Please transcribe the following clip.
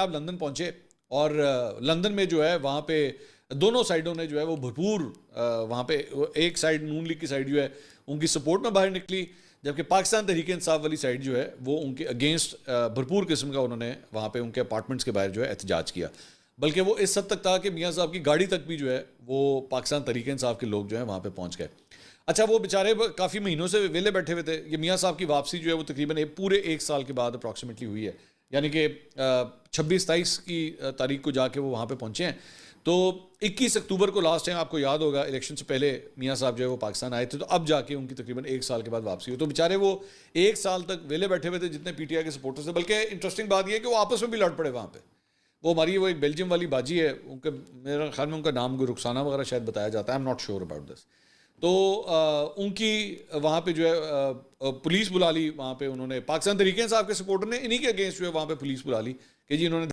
آپ لندن پہنچے اور لندن میں جو ہے وہاں پہ دونوں سائڈوں نے جو ہے وہ بھرپور وہاں پہ ایک سائڈ نون لیگ کی سائڈ جو ہے ان کی سپورٹ میں باہر نکلی، جبکہ پاکستان تحریک انصاف والی سائڈ جو ہے وہ ان کے اگینسٹ بھرپور قسم کا انہوں نے وہاں پہ ان کے اپارٹمنٹس کے باہر جو ہے احتجاج کیا، بلکہ وہ اس حد تک تھا کہ میاں صاحب کی گاڑی تک بھی جو ہے وہ پاکستان تحریک انصاف کے لوگ جو ہیں وہاں پہ پہنچ گئے۔ اچھا وہ بیچارے کافی مہینوں سے ویلے بیٹھے ہوئے تھے، یہ میاں صاحب کی واپسی جو ہے وہ تقریباً پورے ایک سال کے بعد اپروکسیمیٹلی ہوئی ہے، یعنی کہ 26-27 کی تاریخ کو جا کے وہ وہاں پہ پہنچے ہیں۔ تو 21 اکتوبر کو لاسٹ ٹائم آپ کو یاد ہوگا الیکشن سے پہلے میاں صاحب جو ہے وہ پاکستان آئے تھے، تو اب جا کے ان کی تقریباً ایک سال کے بعد واپسی ہوئی، تو بیچارے وہ ایک سال تک ویلے بیٹھے ہوئے تھے جتنے پی ٹی آئی کے سپورٹرز تھے، بلکہ انٹرسٹنگ بات یہ ہے کہ وہ آپس میں بھی لڑ پڑے وہاں پہ۔ وہ ہماری وہ ایک بیلجیم والی باجی ہے، ان کے میرا خیال میں ان کا نام کوئی رخسانہ وغیرہ شاید بتایا جاتا ہے، I am not sure about this, تو ان کی وہاں پہ جو ہے پولیس بلا لی، وہاں پہ انہوں نے پاکستان تحریک انصاف کے سپورٹر نے انہی کے اگینسٹ جو ہے وہاں پہ پولیس بلا لی کہ جی انہوں نے